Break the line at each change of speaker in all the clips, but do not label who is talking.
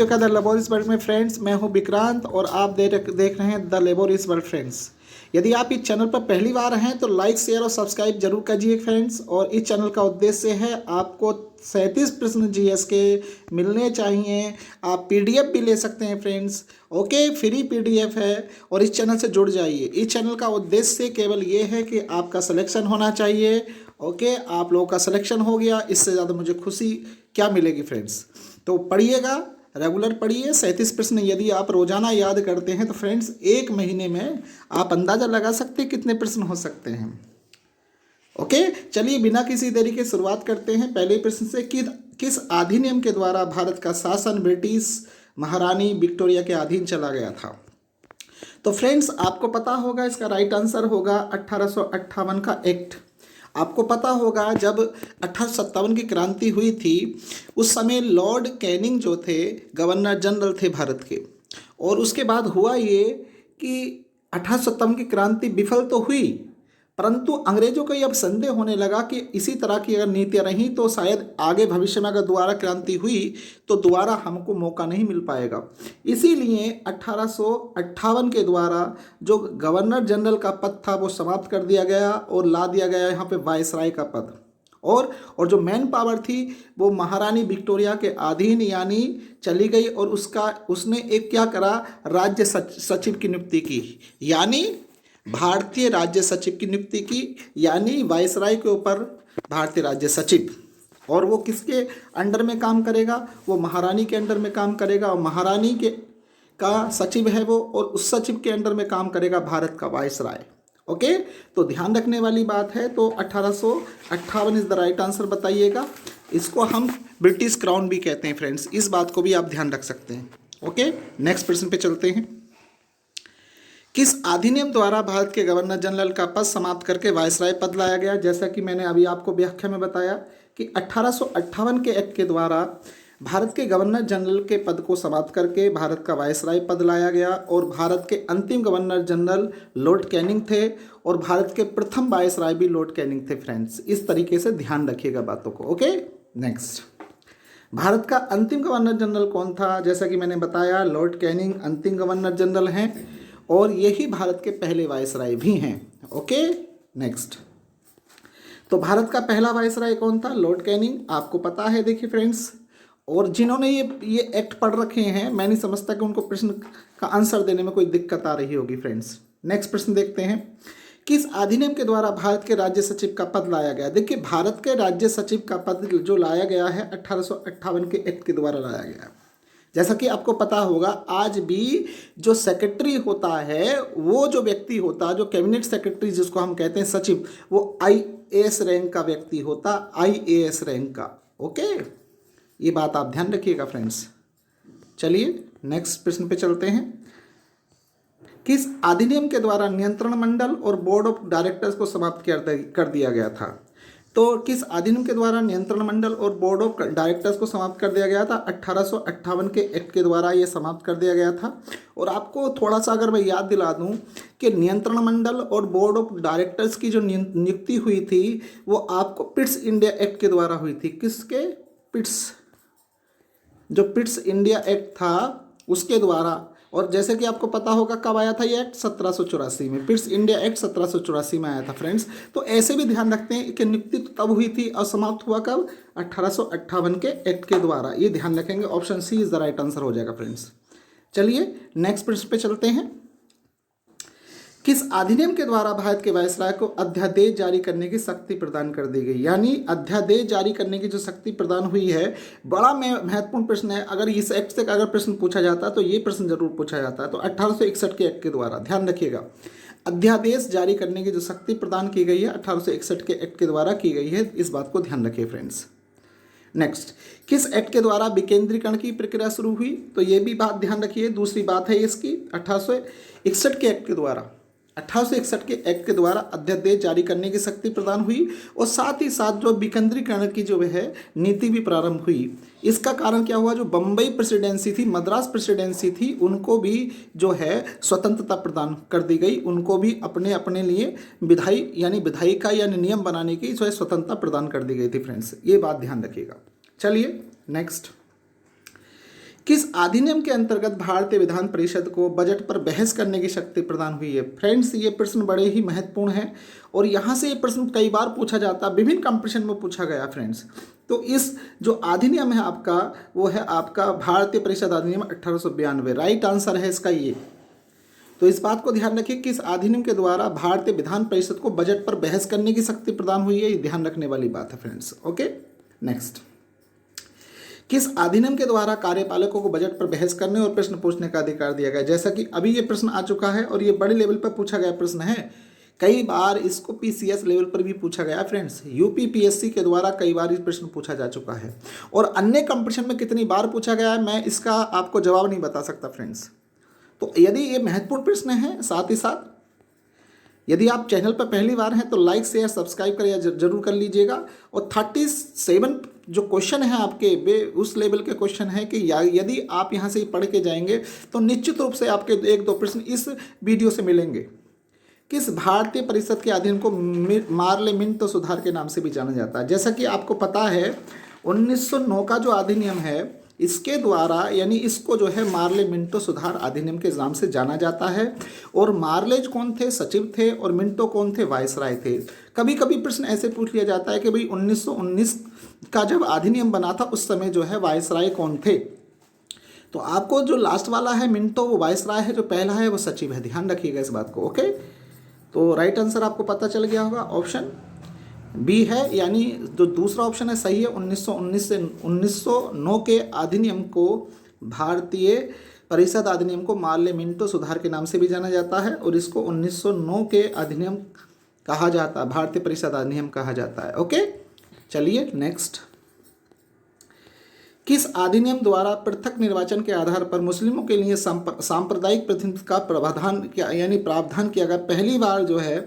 का the laborious world में friends, मैं हूं विक्रांत और आप देख रहे हैं द लेबोरियस वर्ल्ड फ्रेंड्स। यदि आप इस चैनल पर पहली बार हैं तो लाइक शेयर और सब्सक्राइब जरूर कीजिए फ्रेंड्स। और इस चैनल का उद्देश्य है आपको 37 प्रश्न जीएस के मिलने चाहिए। आप पीडीएफ भी ले सकते हैं फ्रेंड्स। ओके, फ्री पीडीएफ है और इस चैनल से जुड़ जाइए। इस चैनल का उद्देश्य केवल ये है कि आपका सिलेक्शन होना चाहिए। ओके, आप लोगों का सिलेक्शन हो गया, इससे ज़्यादा मुझे खुशी क्या मिलेगी फ्रेंड्स। तो पढ़िएगा, रेगुलर पढ़िए। 37 प्रश्न यदि आप रोजाना याद करते हैं तो फ्रेंड्स एक महीने में आप अंदाजा लगा सकते हैं कितने प्रश्न हो सकते हैं। ओके, चलिए बिना किसी देरी के शुरुआत करते हैं पहले प्रश्न से। किस अधिनियम के द्वारा भारत का शासन ब्रिटिश महारानी विक्टोरिया के अधीन चला गया था? तो फ्रेंड्स आपको पता होगा, इसका राइट आंसर होगा 1858 का एक्ट। आपको पता होगा जब 1857 की क्रांति हुई थी उस समय लॉर्ड कैनिंग जो थे गवर्नर जनरल थे भारत के। और उसके बाद हुआ ये कि 1857 की क्रांति विफल तो हुई, परंतु अंग्रेजों को ये अब संदेह होने लगा कि इसी तरह की अगर नीतियाँ रहीं तो शायद आगे भविष्य में अगर दोबारा क्रांति हुई तो दोबारा हमको मौका नहीं मिल पाएगा। इसीलिए 1858 के द्वारा जो गवर्नर जनरल का पद था वो समाप्त कर दिया गया और ला दिया गया यहाँ पे वायसराय का पद। और जो मैन पावर थी वो महारानी विक्टोरिया के अधीन यानी चली गई। और उसने एक क्या करा, राज्य सचिव की नियुक्ति की, यानी भारतीय राज्य सचिव की नियुक्ति की, यानी वायसराय के ऊपर भारतीय राज्य सचिव। और वो किसके अंडर में काम करेगा? वो महारानी के अंडर में काम करेगा। और महारानी का सचिव है वो, और उस सचिव के अंडर में काम करेगा भारत का वायसराय। ओके, तो ध्यान रखने वाली बात है। तो 1858 इज द राइट आंसर बताइएगा। इसको हम ब्रिटिश क्राउन भी कहते हैं फ्रेंड्स, इस बात को भी आप ध्यान रख सकते हैं। ओके, नेक्स्ट प्रश्न पे चलते हैं। किस अधिनियम द्वारा भारत के गवर्नर जनरल का पद समाप्त करके वायसराय पद लाया गया? जैसा कि मैंने अभी आपको व्याख्या में बताया कि 1858 के एक्ट के द्वारा भारत के गवर्नर जनरल के पद को समाप्त करके भारत का वायसराय पद लाया गया। और भारत के अंतिम गवर्नर जनरल लॉर्ड कैनिंग थे और भारत के प्रथम वायसराय भी लॉर्ड कैनिंग थे फ्रेंड्स। इस तरीके से ध्यान रखिएगा बातों को। ओके, नेक्स्ट, भारत का अंतिम गवर्नर जनरल कौन था? जैसा कि मैंने बताया लॉर्ड कैनिंग अंतिम गवर्नर जनरल हैं और यही भारत के पहले वायसराय भी हैं। ओके, नेक्स्ट, तो भारत का पहला वायसराय कौन था? Lord Canning. आपको पता है, देखिए फ्रेंड्स, और जिन्होंने ये एक्ट पढ़ रखे हैं मैं नहीं समझता कि उनको प्रश्न का आंसर देने में कोई दिक्कत आ रही होगी फ्रेंड्स। नेक्स्ट प्रश्न देखते हैं। किस अधिनियम के द्वारा भारत के राज्य सचिव का पद लाया गया? देखिए, भारत के राज्य सचिव का पद जो लाया गया है 1858 के एक्ट के द्वारा लाया गया। जैसा कि आपको पता होगा आज भी जो सेक्रेटरी होता है, वो जो व्यक्ति होता है, जो कैबिनेट सेक्रेटरी जिसको हम कहते हैं सचिव, वो आईएएस रैंक का व्यक्ति होता, आईएएस रैंक का। ओके, ये बात आप ध्यान रखिएगा फ्रेंड्स। चलिए नेक्स्ट प्रश्न पे चलते हैं। किस अधिनियम के द्वारा नियंत्रण मंडल और बोर्ड ऑफ डायरेक्टर्स को समाप्त कर दिया गया था? तो किस अधिनियम के द्वारा नियंत्रण मंडल और बोर्ड ऑफ डायरेक्टर्स को समाप्त कर दिया गया था? 1858 के एक्ट के द्वारा ये समाप्त कर दिया गया था। और आपको थोड़ा सा अगर मैं याद दिला दूं कि नियंत्रण मंडल और बोर्ड ऑफ डायरेक्टर्स की जो नियुक्ति हुई थी वो आपको पिट्स इंडिया एक्ट के द्वारा हुई थी। किसके? जो पिट्स इंडिया एक्ट था उसके द्वारा। और जैसे कि आपको पता होगा कब आया था ये एक्ट? 1784 में। पिट्स इंडिया एक्ट 1784 में आया था फ्रेंड्स। तो ऐसे भी ध्यान रखते हैं कि नियुक्ति तब हुई थी और समाप्त हुआ कब? 1858 के एक्ट के द्वारा। ये ध्यान रखेंगे। Option C is the right answer हो जाएगा फ्रेंड्स। चलिए नेक्स्ट प्रश्न पे चलते हैं। किस अधिनियम के द्वारा भारत के वायसराय को अध्यादेश जारी करने की शक्ति प्रदान कर दी गई? यानी अध्यादेश जारी करने की जो शक्ति प्रदान हुई है, बड़ा महत्वपूर्ण प्रश्न है। अगर इस एक्ट से अगर प्रश्न पूछा जाता तो ये प्रश्न जरूर पूछा जाता है। तो 1861 के एक्ट के द्वारा, ध्यान रखिएगा, अध्यादेश जारी करने की जो शक्ति प्रदान की गई है 1861 के एक्ट के द्वारा की गई है। इस बात को ध्यान रखिए फ्रेंड्स। नेक्स्ट, किस एक्ट के द्वारा विकेंद्रीकरण की प्रक्रिया शुरू हुई? तो ये भी बात ध्यान रखिए। दूसरी बात है इसकी 1861 के एक्ट के द्वारा। 1861 के एक्ट के द्वारा अध्यादेश जारी करने की शक्ति प्रदान हुई और साथ ही साथ जो विकेंद्रीकरण की जो है नीति भी प्रारंभ हुई। इसका कारण क्या हुआ? जो बम्बई प्रेसिडेंसी थी, मद्रास प्रेसिडेंसी थी, उनको भी जो है स्वतंत्रता प्रदान कर दी गई। उनको भी अपने अपने लिए विधायिका यानी नियम बनाने की जो है स्वतंत्रता प्रदान कर दी गई थी फ्रेंड्स। ये बात ध्यान रखिएगा। चलिए नेक्स्ट, किस अधिनियम के अंतर्गत भारतीय विधान परिषद को बजट पर बहस करने की शक्ति प्रदान हुई है? फ्रेंड्स, ये प्रश्न बड़े ही महत्वपूर्ण है और यहाँ से ये प्रश्न कई बार पूछा जाता है, विभिन्न कंपटीशन में पूछा गया फ्रेंड्स। तो इस जो अधिनियम है आपका, वो है आपका भारतीय परिषद अधिनियम 1892। राइट आंसर है इसका ये। तो इस बात को ध्यान रखिए कि इस अधिनियम के द्वारा भारतीय विधान परिषद को बजट पर बहस करने की शक्ति प्रदान हुई है, ये ध्यान रखने वाली बात है फ्रेंड्स। Okay, next. किस अधिनियम के द्वारा कार्यपालकों को बजट पर बहस करने और प्रश्न पूछने का अधिकार दिया गया? जैसा कि अभी ये प्रश्न आ चुका है और ये बड़े लेवल पर पूछा गया प्रश्न है, कई बार इसको पीसीएस लेवल पर भी पूछा गया फ्रेंड्स। यूपीपीएससी के द्वारा कई बार इस प्रश्न पूछा जा चुका है और अन्य कंपटीशन में कितनी बार पूछा गया है मैं इसका आपको जवाब नहीं बता सकता फ्रेंड्स। तो यदि ये महत्वपूर्ण प्रश्न है, साथ ही साथ यदि आप चैनल पर पहली बार हैं तो लाइक शेयर सब्सक्राइब करिए, जरूर कर लीजिएगा। और 37 जो क्वेश्चन है आपके, वे उस लेवल के क्वेश्चन है कि यदि आप यहाँ से पढ़ के जाएंगे तो निश्चित रूप से आपके 1-2 प्रश्न इस वीडियो से मिलेंगे। किस भारतीय परिषद के अधिनियम को मार्ले मिंटो सुधार के नाम से भी जाना जाता है? जैसा कि आपको पता है 1909 का जो अधिनियम है, इसके द्वारा यानी इसको जो है मार्ले मिंटो सुधार अधिनियम के नाम से जाना जाता है। और मार्लेज कौन थे? सचिव थे। और मिंटो कौन थे? वायसराय थे। कभी कभी प्रश्न ऐसे पूछ लिया जाता है कि भाई 1919 का जब अधिनियम बना था उस समय जो है वायसराय कौन थे? तो आपको जो लास्ट वाला है मिंटो वो वायसराय है, जो पहला है वो सचिव है। ध्यान रखिएगा इस बात को। ओके, तो राइट आंसर आपको पता चल गया होगा, ऑप्शन बी है, यानी जो दूसरा ऑप्शन है सही है। 1919 से 1909 के अधिनियम को भारतीय परिषद अधिनियम को मार्ले मिंटो सुधार के नाम से भी जाना जाता है और इसको 1909 के अधिनियम कहा जाता है, भारतीय परिषद अधिनियम कहा जाता है। ओके, चलिए नेक्स्ट। किस अधिनियम द्वारा पृथक निर्वाचन के आधार पर मुस्लिमों के लिए सांप्रदायिक प्रतिनिधित्व का प्रावधान किया गया? पहली बार जो है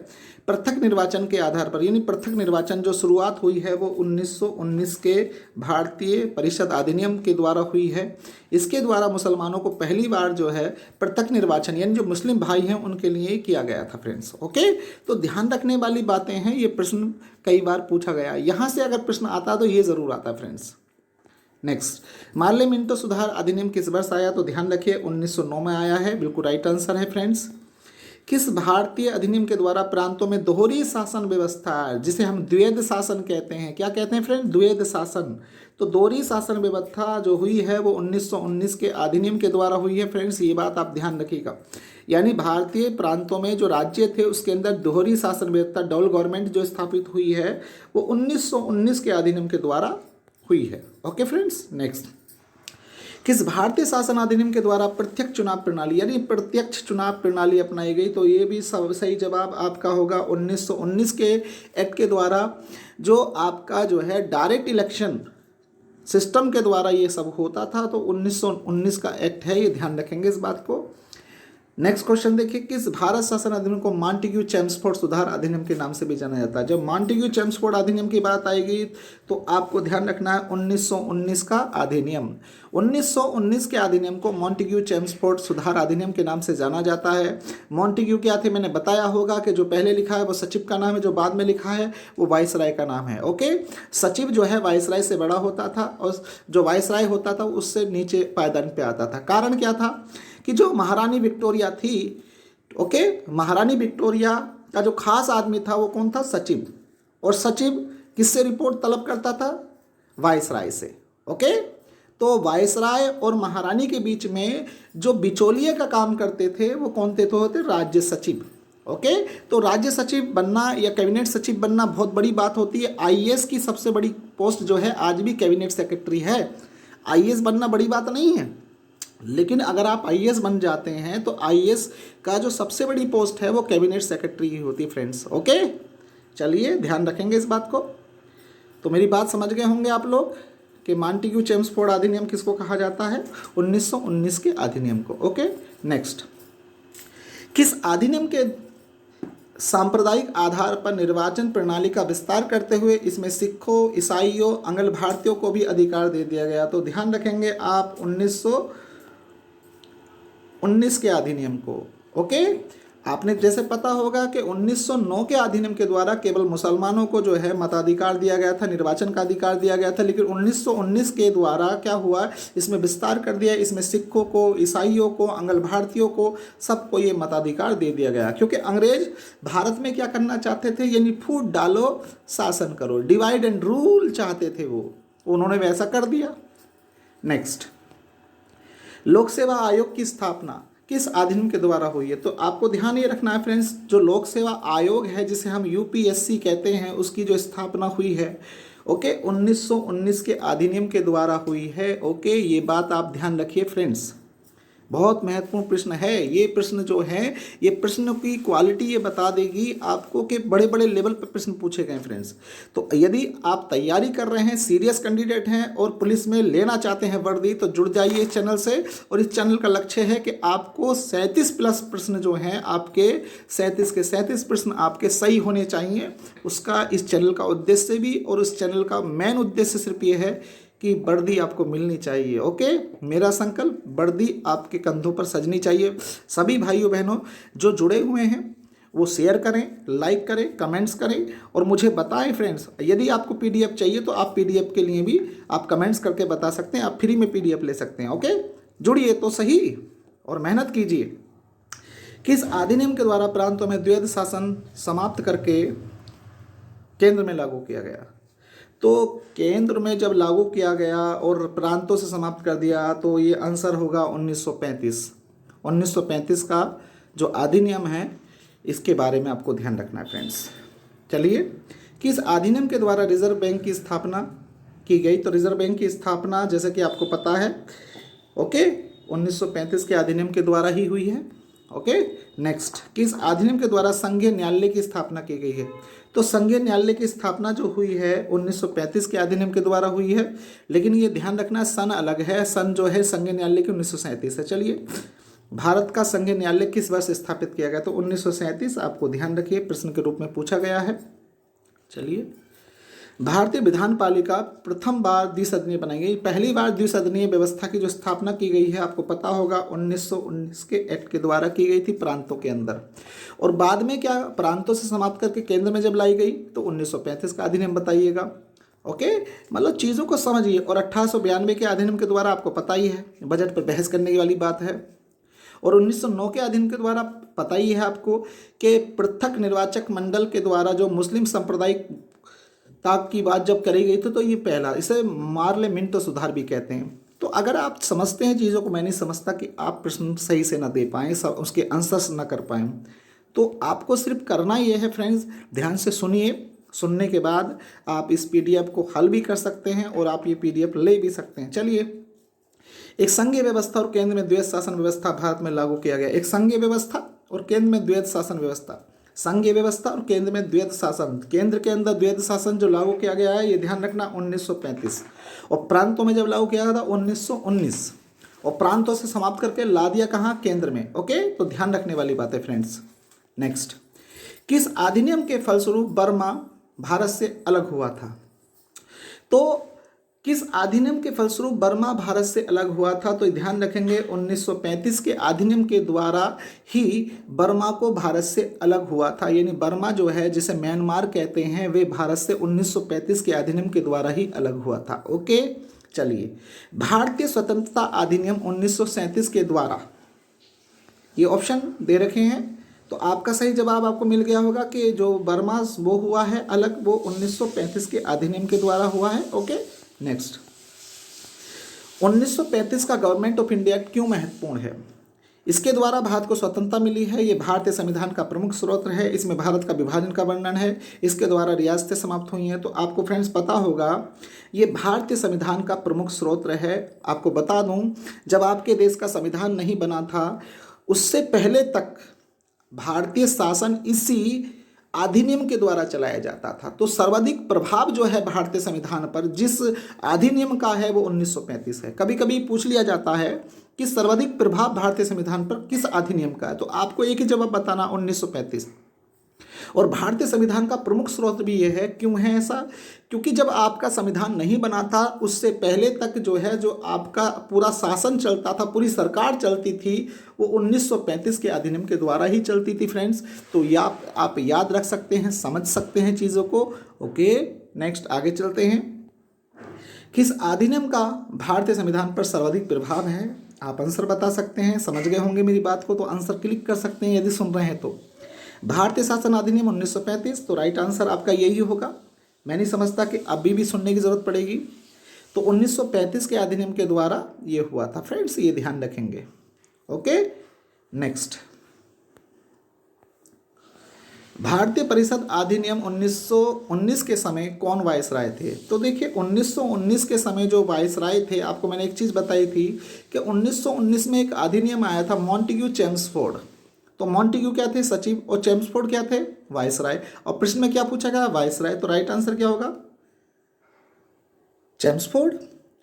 पृथक निर्वाचन के आधार पर, यानी पृथक निर्वाचन जो शुरुआत हुई है वो 1919 के भारतीय परिषद अधिनियम के द्वारा हुई है। इसके द्वारा मुसलमानों को पहली बार जो है पृथक निर्वाचन, यानी जो मुस्लिम भाई हैं उनके लिए किया गया था फ्रेंड्स। ओके, तो ध्यान रखने वाली बातें हैं, ये प्रश्न कई बार पूछा गया। यहाँ से अगर प्रश्न आता तो ये ज़रूर आता फ्रेंड्स। नेक्स्ट, मार्ले मिंटो सुधार अधिनियम किस वर्ष आया? तो ध्यान रखिए 1909 में आया है, बिल्कुल राइट आंसर है फ्रेंड्स। किस भारतीय अधिनियम के द्वारा प्रांतों में दोहरी शासन व्यवस्था, जिसे हम द्वैध शासन कहते हैं, क्या कहते हैं फ्रेंड? द्वैध शासन। तो दोहरी शासन व्यवस्था जो हुई है वो 1919 के अधिनियम के द्वारा हुई है फ्रेंड्स, ये बात आप ध्यान रखिएगा। यानी भारतीय प्रांतों में जो राज्य थे उसके अंदर दोहरी शासन व्यवस्था, डबल गवर्नमेंट जो स्थापित हुई है वो 1919 के अधिनियम के द्वारा हुई है। Okay friends, next. किस भारतीय शासन अधिनियम के द्वारा प्रत्यक्ष चुनाव प्रणाली, यानी प्रत्यक्ष चुनाव प्रणाली अपनाई गई? तो ये भी सब सही जवाब आपका होगा 1919 के एक्ट के द्वारा, जो आपका जो है डायरेक्ट इलेक्शन सिस्टम के द्वारा ये सब होता था। तो 1919 का एक्ट है, ये ध्यान रखेंगे इस बात को। नेक्स्ट क्वेश्चन देखिए, किस भारत शासन अधिनियम को मॉन्टेग्यू चेम्सफोर्ड सुधार अधिनियम के नाम से भी जाना जाता है? जब मॉन्टेग्यू चेम्सफोर्ड अधिनियम की बात आएगी तो आपको ध्यान रखना है 1919 का अधिनियम। 1919 के अधिनियम को मॉन्टेग्यू चेम्सफोर्ड सुधार अधिनियम के नाम से जाना जाता है। मॉन्टेग्यू क्या थे मैंने बताया होगा कि जो पहले लिखा है वो सचिव का नाम है, जो बाद में लिखा है वो वायसराय का नाम है। ओके, सचिव जो है वायसराय से बड़ा होता था और जो वायसराय होता था उससे नीचे पायदान पे आता था। कारण क्या था कि जो महारानी विक्टोरिया थी, ओके, महारानी विक्टोरिया का जो खास आदमी था वो कौन था? सचिव। और सचिव किससे रिपोर्ट तलब करता था? वायसराय से। ओके, तो वायसराय और महारानी के बीच में जो बिचौलिए का काम करते थे वो कौन थे? तो होते राज्य सचिव। ओके, तो राज्य सचिव बनना या कैबिनेट सचिव बनना बहुत बड़ी बात होती है। आईएएस की सबसे बड़ी पोस्ट जो है आज भी कैबिनेट सेक्रेटरी है। आईएएस बनना बड़ी बात नहीं है, लेकिन अगर आप आईएएस बन जाते हैं तो आईएएस का जो सबसे बड़ी पोस्ट है वो कैबिनेट सेक्रेटरी ही होती है फ्रेंड्स। ओके, चलिए ध्यान रखेंगे इस बात को। तो मेरी बात समझ गए होंगे आप लोग कि मॉन्टेग्यू चेम्सफोर्ड अधिनियम किसको कहा जाता है? 1919 के अधिनियम को। Okay, next. किस अधिनियम के सांप्रदायिक आधार पर निर्वाचन प्रणाली का विस्तार करते हुए इसमें सिखों, ईसाइयों, अंग्ल भारतीयों को भी अधिकार दे दिया गया? तो ध्यान रखेंगे आप 1919 के अधिनियम को। ओके, आपने जैसे पता होगा कि 1909 के अधिनियम के द्वारा केवल मुसलमानों को जो है मताधिकार दिया गया था, निर्वाचन का अधिकार दिया गया था, लेकिन 1919 के द्वारा क्या हुआ, इसमें विस्तार कर दिया। इसमें सिखों को, ईसाइयों को, अंगल भारतीयों को, सबको ये मताधिकार दे दिया गया, क्योंकि अंग्रेज भारत में क्या करना चाहते थे, यानी फूट डालो शासन करो, डिवाइड एंड रूल चाहते थे वो, उन्होंने वैसा कर दिया। नेक्स्ट, लोक सेवा आयोग की स्थापना किस अधिनियम के द्वारा हुई है? तो आपको ध्यान ये रखना है फ्रेंड्स, जो लोक सेवा आयोग है जिसे हम यूपीएससी कहते हैं, उसकी जो स्थापना हुई है, ओके, 1919 के अधिनियम के द्वारा हुई है। ओके, ये बात आप ध्यान रखिए फ्रेंड्स, बहुत महत्वपूर्ण प्रश्न है ये। प्रश्न जो है, ये प्रश्न की क्वालिटी ये बता देगी आपको कि बड़े बड़े लेवल पर प्रश्न पूछे गए फ्रेंड्स। तो यदि आप तैयारी कर रहे हैं, सीरियस कैंडिडेट हैं और पुलिस में लेना चाहते हैं वर्दी, तो जुड़ जाइए इस चैनल से। और इस चैनल का लक्ष्य है कि आपको 37+ प्रश्न जो हैं आपके 37 के 37 प्रश्न आपके सही होने चाहिए। उसका इस चैनल का उद्देश्य भी, और उस चैनल का मेन उद्देश्य सिर्फ ये है कि वर्दी आपको मिलनी चाहिए। ओके, मेरा संकल्प, वर्दी आपके कंधों पर सजनी चाहिए। सभी भाइयों बहनों जो जुड़े हुए हैं वो शेयर करें, लाइक करें, कमेंट्स करें और मुझे बताएं फ्रेंड्स। यदि आपको पीडीएफ चाहिए तो आप पीडीएफ के लिए भी आप कमेंट्स करके बता सकते हैं, आप फ्री में पीडीएफ ले सकते हैं। ओके, जुड़िए तो सही और मेहनत कीजिए। किस अधिनियम के द्वारा प्रांतों में द्वैध शासन समाप्त करके केंद्र में लागू किया गया? तो केंद्र में जब लागू किया गया और प्रांतों से समाप्त कर दिया, तो ये आंसर होगा 1935। 1935 का जो अधिनियम है, इसके बारे में आपको ध्यान रखना है फ्रेंड्स। चलिए, किस अधिनियम के द्वारा रिजर्व बैंक की स्थापना की गई? तो रिजर्व बैंक की स्थापना जैसे कि आपको पता है, ओके, 1935 के अधिनियम के द्वारा ही हुई है। ओके, नेक्स्ट, किस अधिनियम के द्वारा संघीय न्यायालय की स्थापना की गई है? तो संघीय न्यायालय की स्थापना जो हुई है 1935 के अधिनियम के द्वारा हुई है, लेकिन ये ध्यान रखना सन अलग है, सन जो है संघीय न्यायालय की 1937 है। चलिए, भारत का संघीय न्यायालय किस वर्ष स्थापित किया गया? तो 1937 आपको ध्यान रखिए, प्रश्न के रूप में पूछा गया है। चलिए, भारतीय विधान पालिका प्रथम बार द्विसदनीय बनाई गई। पहली बार द्विसदनीय व्यवस्था की जो स्थापना की गई है, आपको पता होगा 1919 के एक्ट के द्वारा की गई थी प्रांतों के अंदर, और बाद में क्या प्रांतों से समाप्त करके केंद्र में जब लाई गई तो 1935 का अधिनियम बताइएगा। ओके, मतलब चीज़ों को समझिए। और 1892 के अधिनियम के द्वारा आपको पता ही है, बजट पर बहस करने वाली बात है। और 1909 के अधिनियम के द्वारा पता ही है आपको कि पृथक निर्वाचक मंडल के द्वारा जो मुस्लिम सांप्रदायिक ताक की बात जब करी गई थी, तो ये पहला, इसे पार्लियामेंट सुधार भी कहते हैं। तो अगर आप समझते हैं चीज़ों को, मैं नहीं समझता कि आप प्रश्न सही से ना दे पाएँ, उसके आंसर्स ना कर पाएँ, तो आपको सिर्फ करना ये है फ्रेंड्स, ध्यान से सुनिए। सुनने के बाद आप इस पीडीएफ को हल भी कर सकते हैं और आप ये पीडीएफ ले भी सकते हैं। चलिए, एक संघीय व्यवस्था और केंद्र में द्वैध शासन व्यवस्था भारत में लागू किया गया। एक संघीय व्यवस्था और केंद्र में द्वैध शासन व्यवस्था, संघीय व्यवस्था और केंद्र में द्वैध शासन, केंद्र के अंदर द्वैध शासन जो लागू किया गया है, ये ध्यान रखना 1935, और प्रांतों में जब लागू किया गया था 1919, और प्रांतों से समाप्त करके ला दिया कहाँ? केंद्र में। ओके, तो ध्यान रखने वाली बात है फ्रेंड्स। नेक्स्ट, किस अधिनियम के फलस्वरूप बर्मा भारत से अलग हुआ था? तो किस अधिनियम के फलस्वरूप बर्मा भारत से अलग हुआ था? तो ध्यान रखेंगे 1935 के अधिनियम के द्वारा ही बर्मा को भारत से अलग हुआ था, यानी बर्मा जो है जिसे म्यांमार कहते हैं, वे भारत से 1935 के अधिनियम के द्वारा ही अलग हुआ था। ओके, चलिए, भारतीय स्वतंत्रता अधिनियम 1937 के द्वारा, ये ऑप्शन दे रखे हैं, तो आपका सही जवाब आपको मिल गया होगा कि जो बर्मा वो हुआ है अलग, वो 1935 के अधिनियम के द्वारा हुआ है। ओके, नेक्स्ट, 1935 का गवर्नमेंट ऑफ इंडिया एक्ट क्यों महत्वपूर्ण है? इसके द्वारा भारत को स्वतंत्रता मिली है, ये भारतीय संविधान का प्रमुख स्रोत है, इसमें भारत का विभाजन का वर्णन है, इसके द्वारा रियासतें समाप्त हुई हैं। तो आपको फ्रेंड्स पता होगा, ये भारतीय संविधान का प्रमुख स्रोत है। आपको बता दूं, जब आपके देश का संविधान नहीं बना था, उससे पहले तक भारतीय शासन इसी अधिनियम के द्वारा चलाया जाता था। तो सर्वाधिक प्रभाव जो है भारतीय संविधान पर जिस अधिनियम का है वो 1935 है। कभी कभी पूछ लिया जाता है कि सर्वाधिक प्रभाव भारतीय संविधान पर किस अधिनियम का है, तो आपको एक ही जवाब बताना, 1935। और भारतीय संविधान का प्रमुख स्रोत भी ये है। क्यों है ऐसा? क्योंकि जब आपका संविधान नहीं बना था उससे पहले तक जो है, जो आपका पूरा शासन चलता था, पूरी सरकार चलती थी, वो 1935 के अधिनियम के द्वारा ही चलती थी फ्रेंड्स। तो या आप याद रख सकते हैं, समझ सकते हैं चीज़ों को। ओके, नेक्स्ट आगे चलते हैं। किस अधिनियम का भारतीय संविधान पर सर्वाधिक प्रभाव है? आप आंसर बता सकते हैं। समझ गए होंगे मेरी बात को तो आंसर क्लिक कर सकते हैं यदि सुन रहे हैं तो। भारतीय शासन अधिनियम 1935, तो राइट आंसर आपका यही होगा। मैं नहीं समझता कि अभी भी सुनने की जरूरत पड़ेगी। तो 1935 के अधिनियम के द्वारा ये हुआ था फ्रेंड्स, ये ध्यान रखेंगे। Okay, next. भारतीय परिषद अधिनियम 1919 के समय कौन वायसराय थे? तो देखिए 1919 के समय जो वायसराय थे, आपको मैंने एक चीज़ बताई थी कि 1919 में एक अधिनियम आया था, मॉन्टेग्यू चेम्सफोर्ड। तो मॉन्टेग्यू क्या थे? सचिव, और चेम्सफोर्ड क्या थे? वायसराय। और प्रश्न में क्या पूछा गया? वायसराय। तो राइट आंसर क्या होगा? चेम्सफोर्ड।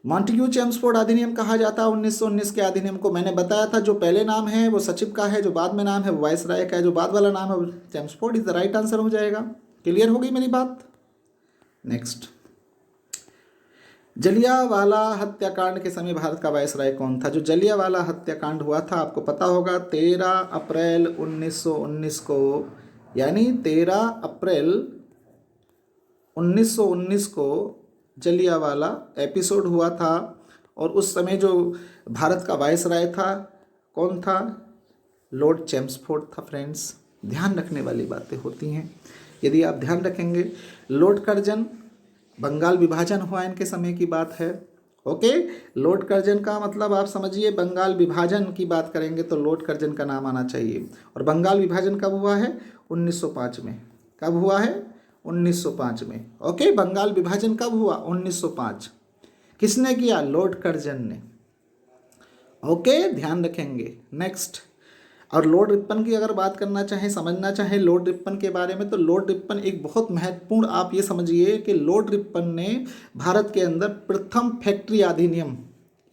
मॉन्टेग्यू चेम्सफोर्ड अधिनियम कहा जाता है 1919 के अधिनियम को। मैंने बताया था जो पहले नाम है वो सचिव का है, जो बाद में नाम है वो वायसराय का है, जो बाद वाला नाम है वो Chelmsford is the right answer हो जाएगा। क्लियर हो गई मेरी बात? नेक्स्ट। जलियांवाला हत्याकांड के समय भारत का वायसराय कौन था? जो जलियांवाला हत्याकांड हुआ था आपको पता होगा 13 अप्रैल 1919 को, यानी 13 अप्रैल 1919 को जलियांवाला एपिसोड हुआ था। और उस समय जो भारत का वायसराय था कौन था? लॉर्ड चेम्सफोर्ड था फ्रेंड्स। ध्यान रखने वाली बातें होती हैं, यदि आप ध्यान रखेंगे। लॉर्ड कर्जन, बंगाल विभाजन हुआ इनके समय की बात है। ओके, लॉर्ड कर्जन का मतलब आप समझिए, बंगाल विभाजन की बात करेंगे तो लॉर्ड कर्जन का नाम आना चाहिए। और बंगाल विभाजन कब हुआ है? 1905 में। कब हुआ है? 1905 में। ओके, बंगाल विभाजन कब हुआ? 1905। किसने किया? लॉर्ड कर्जन ने। ओके, ध्यान रखेंगे। नेक्स्ट। और लॉर्ड रिपन की अगर बात करना चाहें, समझना चाहें लॉर्ड रिपन के बारे में, तो लॉर्ड रिपन एक बहुत महत्वपूर्ण, आप ये समझिए कि लॉर्ड रिपन ने भारत के अंदर प्रथम फैक्ट्री अधिनियम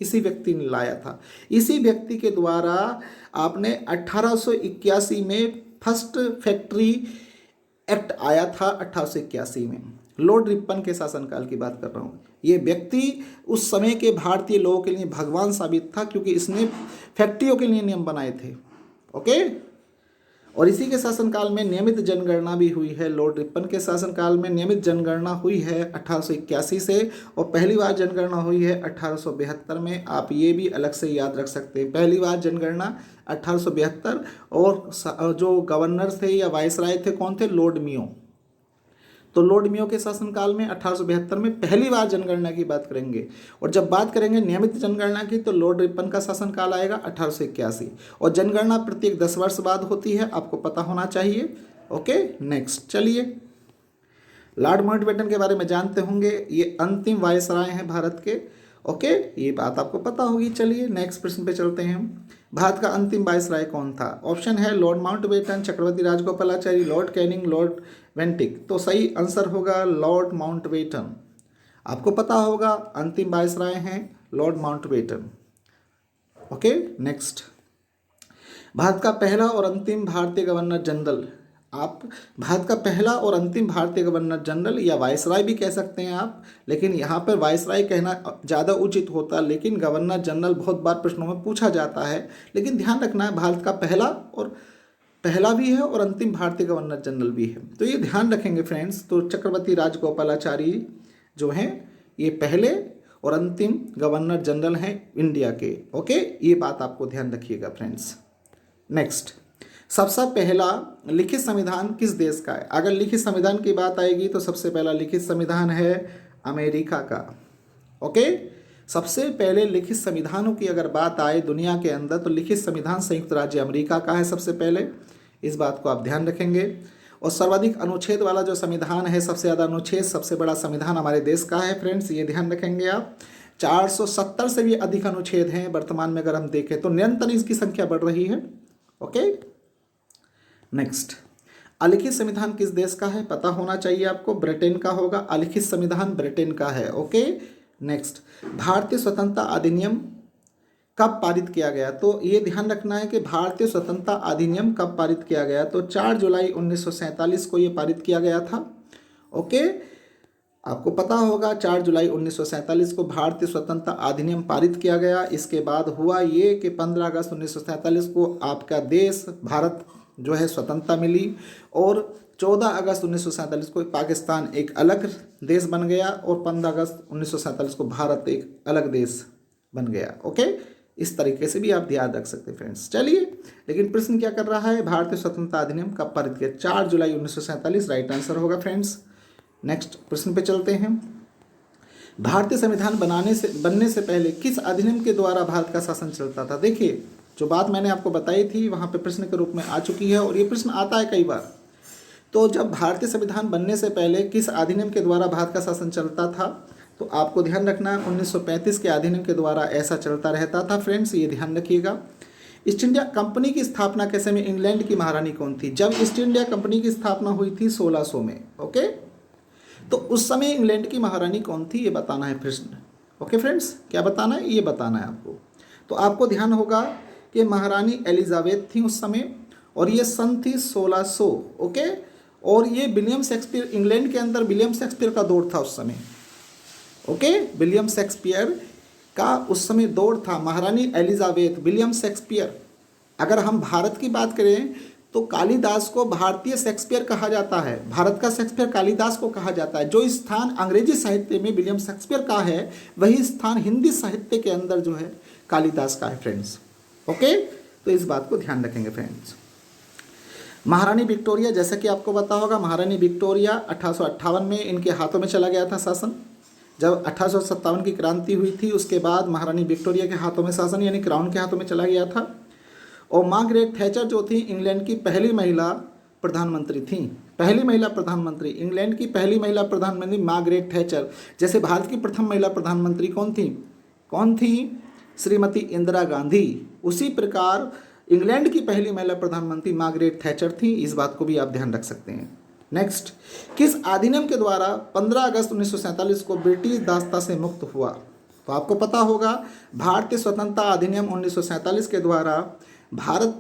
इसी व्यक्ति ने लाया था। इसी व्यक्ति के द्वारा आपने 1881 में फर्स्ट फैक्ट्री एक्ट आया था 1881 में। लॉर्ड रिपन के शासनकाल की बात कर रहा हूँ। ये व्यक्ति उस समय के भारतीय लोगों के लिए भगवान साबित था, क्योंकि इसने फैक्ट्रियों के लिए नियम बनाए थे। ओके, और इसी के शासनकाल में नियमित जनगणना भी हुई है। लॉर्ड रिपन के शासनकाल में नियमित जनगणना हुई है 1881 से, और पहली बार जनगणना हुई है 1872 में। आप ये भी अलग से याद रख सकते हैं, पहली बार जनगणना 1872। और जो गवर्नर थे या वायसराय थे कौन थे? लॉर्ड मियो। तो लॉर्ड मियो के शासनकाल में 1872 में पहली बार जनगणना की बात करेंगे। और जब बात करेंगे नियमित जनगणना की तो लॉर्ड रिपन का शासनकाल आएगा 1881। और जनगणना प्रत्येक 10 वर्ष बाद होती है, आपको पता होना चाहिए। ओके, नेक्स्ट चलिए। लॉर्ड माउंटबेटन के बारे में जानते होंगे, ये अंतिम वायसराय हैं भारत के। ओके, ये बात आपको पता होगी। चलिए नेक्स्ट प्रश्न पे चलते हैं। भारत का अंतिम वायसराय कौन था? ऑप्शन है lord Mountbatten, Chakravarti Rajagopalachari, lord Canning, lord Bentinck. तो सही आंसर होगा लॉर्ड माउंटबेटन। आपको पता होगा अंतिम वायसराय हैं Lord Mountbatten. Okay, next. Bharat का पहला और अंतिम भारतीय गवर्नर जनरल, आप भारत का पहला और अंतिम भारतीय गवर्नर जनरल या वायसराय भी कह सकते हैं आप, लेकिन यहाँ पर वायसराय कहना ज़्यादा उचित होता, लेकिन गवर्नर जनरल बहुत बार प्रश्नों में पूछा जाता है। लेकिन ध्यान रखना है भारत का पहला भी है और अंतिम भारतीय गवर्नर जनरल भी है, तो ये ध्यान रखेंगे फ्रेंड्स। तो चक्रवर्ती राजगोपालाचारी जो हैं ये पहले और अंतिम गवर्नर जनरल हैं इंडिया के। ओके, ये बात आपको ध्यान रखिएगा फ्रेंड्स। नेक्स्ट, सबसे पहला लिखित संविधान किस देश का है? अगर लिखित संविधान की बात आएगी तो सबसे पहला लिखित संविधान है अमेरिका का। ओके, सबसे पहले लिखित संविधानों की अगर बात आए दुनिया के अंदर तो लिखित संविधान संयुक्त राज्य अमेरिका का है सबसे पहले, इस बात को आप ध्यान रखेंगे। और सर्वाधिक अनुच्छेद वाला जो संविधान है, सबसे ज़्यादा अनुच्छेद, सबसे बड़ा संविधान हमारे देश का है फ्रेंड्स, ये ध्यान रखेंगे आप। 470 से भी अधिक अनुच्छेद हैं वर्तमान में, अगर हम देखें तो निरंतर इसकी संख्या बढ़ रही है। Okay, next. अलिखित संविधान किस देश का है? पता होना चाहिए आपको, ब्रिटेन का होगा। अलिखित संविधान ब्रिटेन का है। Okay, next. भारतीय स्वतंत्रता अधिनियम कब पारित किया गया? तो ये ध्यान रखना है कि भारतीय स्वतंत्रता अधिनियम कब पारित किया गया? तो 4 जुलाई 1947 को ये पारित किया गया था। ओके, आपको पता होगा 4 जुलाई 1947 को भारतीय स्वतंत्रता अधिनियम पारित किया गया। इसके बाद हुआ ये कि 15 अगस्त 1947 को आपका देश भारत जो है स्वतंत्रता मिली और 14 अगस्त 1947 को पाकिस्तान एक अलग देश बन गया और 15 अगस्त 1947 को भारत एक अलग देश बन गया। ओके, इस तरीके से भी आप ध्यान रख सकते हैं फ्रेंड्स। चलिए, लेकिन प्रश्न क्या कर रहा है? भारतीय स्वतंत्रता अधिनियम कब पारित किया? 4 जुलाई 1947 राइट आंसर होगा फ्रेंड्स। नेक्स्ट प्रश्न पे चलते हैं। भारतीय संविधान बनने से पहले किस अधिनियम के द्वारा भारत का शासन चलता था? देखिए, जो बात मैंने आपको बताई थी वहाँ पे प्रश्न के रूप में आ चुकी है और ये प्रश्न आता है कई बार। तो जब भारतीय संविधान बनने से पहले किस अधिनियम के द्वारा भारत का शासन चलता था, तो आपको ध्यान रखना है 1935 के अधिनियम के द्वारा ऐसा चलता रहता था फ्रेंड्स, ये ध्यान रखिएगा। ईस्ट इंडिया कंपनी की स्थापना के समय इंग्लैंड की महारानी कौन थी? जब ईस्ट इंडिया कंपनी की स्थापना हुई थी 1600 में। ओके, तो उस समय इंग्लैंड की महारानी कौन थी ये बताना है प्रश्न। ओके फ्रेंड्स, क्या बताना है? ये बताना है आपको। तो आपको ध्यान होगा कि महारानी एलिजाबेथ थी उस समय और ये सन थी 1600। ओके, और ये विलियम शेक्सपियर, इंग्लैंड के अंदर विलियम शेक्सपियर का दौर था उस समय। ओके, विलियम शेक्सपियर का उस समय दौर था। महारानी एलिजाबेथ, विलियम शेक्सपियर। अगर हम भारत की बात करें तो कालिदास को भारतीय शेक्सपियर कहा जाता है, भारत का शेक्सपियर कालिदास को कहा जाता है। जो स्थान अंग्रेजी साहित्य में विलियम शेक्सपियर का है वही स्थान हिंदी साहित्य के अंदर जो है कालिदास का है फ्रेंड्स। ओके, तो इस बात को ध्यान रखेंगे फ्रेंड्स। महारानी विक्टोरिया, जैसा कि आपको पता होगा, महारानी विक्टोरिया 1858 में इनके हाथों में चला गया था शासन। जब 1857 की क्रांति हुई थी उसके बाद महारानी विक्टोरिया के हाथों में शासन यानी क्राउन के हाथों में चला गया था। और मार्गरेट थैचर जो थी इंग्लैंड की पहली महिला प्रधानमंत्री थी। पहली महिला प्रधानमंत्री, इंग्लैंड की पहली महिला प्रधानमंत्री मार्गरेट थैचर। जैसे भारत की प्रथम महिला प्रधानमंत्री कौन थी? श्रीमती इंदिरा गांधी। उसी प्रकार इंग्लैंड की पहली महिला प्रधानमंत्री मार्गरेट थैचर थी। इस बात को भी आप ध्यान रख सकते हैं। नेक्स्ट, किस अधिनियम के द्वारा 15 अगस्त 1947 को ब्रिटिश दासता से मुक्त हुआ? तो आपको पता होगा भारतीय स्वतंत्रता अधिनियम 1947 के द्वारा भारत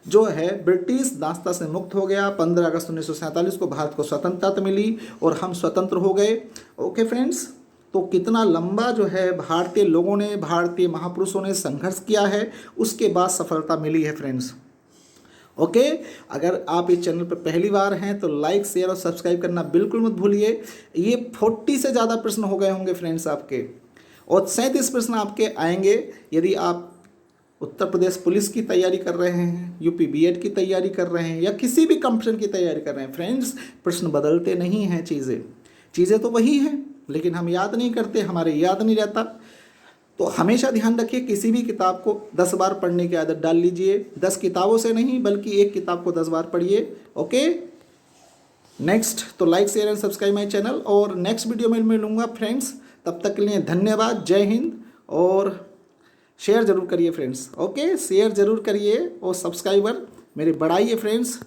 जो है ब्रिटिश दासता से मुक्त हो गया। 15 अगस्त 1947 को भारत को स्वतंत्रता मिली और हम स्वतंत्र हो गए। ओके फ्रेंड्स, तो कितना लंबा जो है भारतीय लोगों ने, भारतीय महापुरुषों ने संघर्ष किया है, उसके बाद सफलता मिली है फ्रेंड्स। ओके, अगर आप इस चैनल पर पहली बार हैं तो लाइक, शेयर और सब्सक्राइब करना बिल्कुल मत भूलिए। ये 40 से ज़्यादा प्रश्न हो गए होंगे फ्रेंड्स आपके, और 37 प्रश्न आपके आएंगे यदि आप उत्तर प्रदेश पुलिस की तैयारी कर रहे हैं, यूपी बीएड की तैयारी कर रहे हैं या किसी भी कंपटीशन की तैयारी कर रहे हैं। फ्रेंड्स, प्रश्न बदलते नहीं हैं, चीज़ें तो वही हैं, लेकिन हम याद नहीं करते, हमारे याद नहीं रहता। तो हमेशा ध्यान रखिए, किसी भी किताब को 10 बार पढ़ने की आदत डाल लीजिए। 10 किताबों से नहीं बल्कि एक किताब को 10 बार पढ़िए। ओके, नेक्स्ट, तो like, share and subscribe my channel, और नेक्स्ट वीडियो में मिलूंगा फ्रेंड्स। तब तक के लिए धन्यवाद, जय हिंद, और शेयर जरूर करिए फ्रेंड्स। ओके, शेयर जरूर करिए और सब्सक्राइबर मेरे बढ़ाइए फ्रेंड्स।